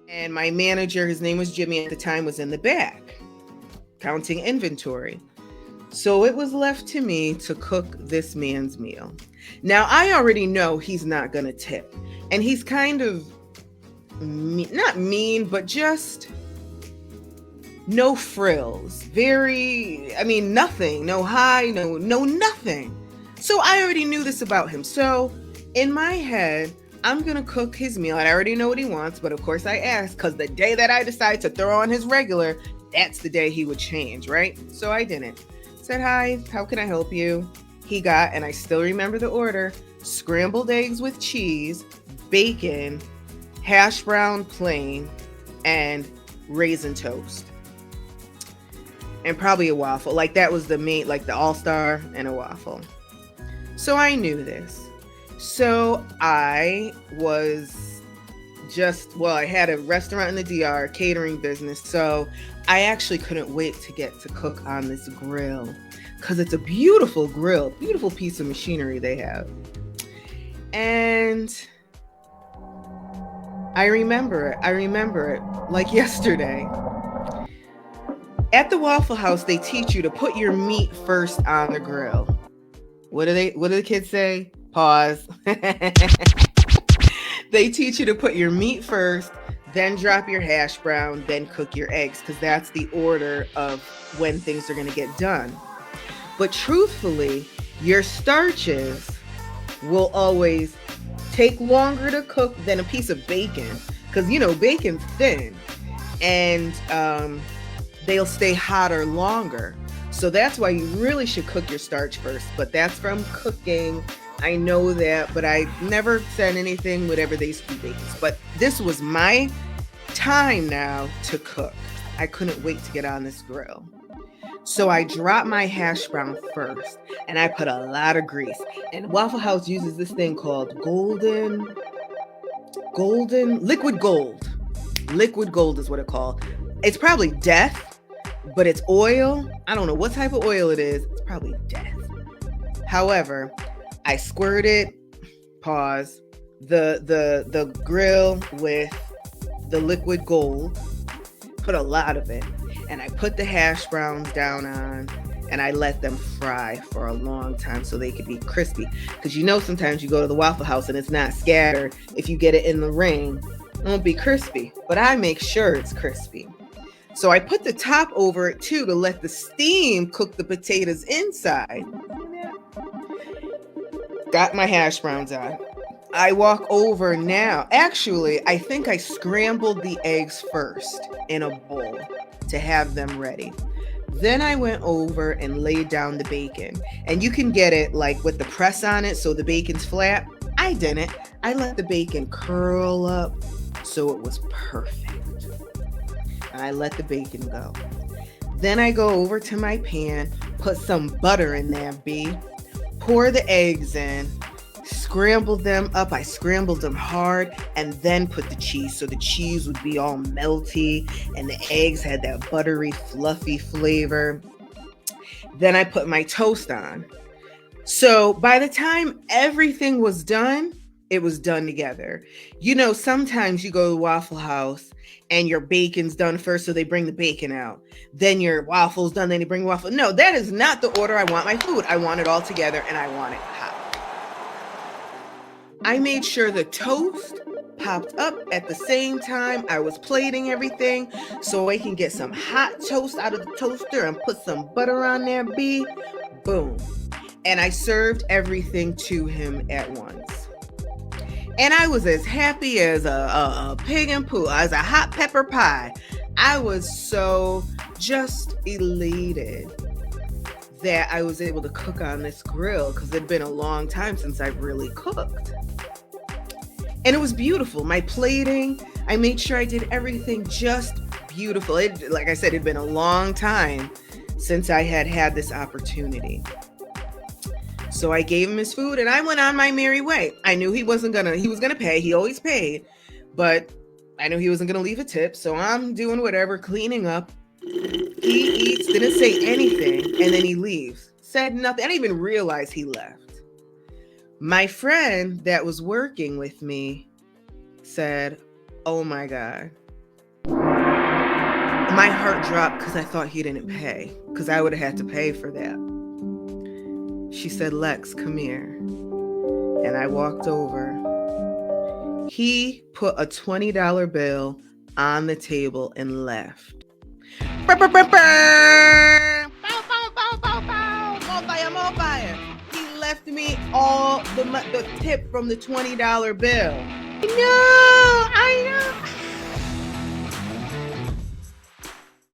And my manager, his name was Jimmy at the time, was in the back counting inventory. So it was left to me to cook this man's meal. Now, I already know he's not going to tip. And he's kind of not mean, but just no frills. Nothing. No high, no nothing. So I already knew this about him. So in my head, I'm going to cook his meal. I already know what he wants, but of course I asked because the day that I decide to throw on his regular, that's the day he would change, right? So I didn't. Said, hi, how can I help you? He got, and I still remember the order, scrambled eggs with cheese, bacon, hash brown plain, and raisin toast. And probably a waffle. Like that was the main, like the all-star and a waffle. So I knew this. So I was I had a restaurant in the DR, catering business. So I actually couldn't wait to get to cook on this grill because it's a beautiful grill, beautiful piece of machinery they have. And I remember it like yesterday. At the Waffle House, they teach you to put your meat first on the grill. What do the kids say? Pause. They teach you to put your meat first, then drop your hash brown, then cook your eggs, because that's the order of when things are going to get done. But truthfully, your starches will always take longer to cook than a piece of bacon, because bacon's thin, and they'll stay hotter longer. So that's why you really should cook your starch first. But that's from cooking. I know that, but I never said anything, whatever they used to be bacon. But this was my time now to cook. I couldn't wait to get on this grill. So I dropped my hash brown first, and I put a lot of grease. And Waffle House uses this thing called golden liquid gold. Liquid gold is what it's called. It's probably death, but it's oil. I don't know what type of oil it is. It's probably death. However, I squirted, pause, the grill with the liquid gold, put a lot of it, and I put the hash browns down on, and I let them fry for a long time so they could be crispy. Because sometimes you go to the Waffle House and it's not scattered. If you get it in the ring, it won't be crispy, but I make sure it's crispy. So I put the top over it too to let the steam cook the potatoes inside. Got my hash browns on. I walk over now. Actually, I think I scrambled the eggs first in a bowl to have them ready. Then I went over and laid down the bacon. And you can get it like with the press on it so the bacon's flat. I didn't. I let the bacon curl up so it was perfect. And I let the bacon go. Then I go over to my pan, put some butter in there, pour the eggs in, scramble them up. I scrambled them hard and then put the cheese so the cheese would be all melty and the eggs had that buttery, fluffy flavor. Then I put my toast on. So by the time everything was done, it was done together. Sometimes you go to the Waffle House and your bacon's done first, so they bring the bacon out. Then your waffle's done, then they bring waffle. No, that is not the order I want my food. I want it all together and I want it hot. I made sure the toast popped up at the same time. I was plating everything so I can get some hot toast out of the toaster and put some butter on there, boom. And I served everything to him at once. And I was as happy as a pig in poo, as a hot pepper pie. I was so just elated that I was able to cook on this grill because it'd been a long time since I've really cooked. And it was beautiful. My plating, I made sure I did everything just beautiful. Like I said, it'd been a long time since I had this opportunity. So I gave him his food and I went on my merry way. I knew he was gonna pay. He always paid, but I knew he wasn't gonna leave a tip. So I'm doing whatever, cleaning up. He eats, didn't say anything, and then he leaves. Said nothing. I didn't even realize he left. My friend that was working with me said, "Oh my God, My heart dropped because I thought he didn't pay, because I would have had to pay for that. She said, Lex, come here. And I walked over. He put a $20 bill on the table and left. More fire. He left me all the tip from the $20 bill. I know.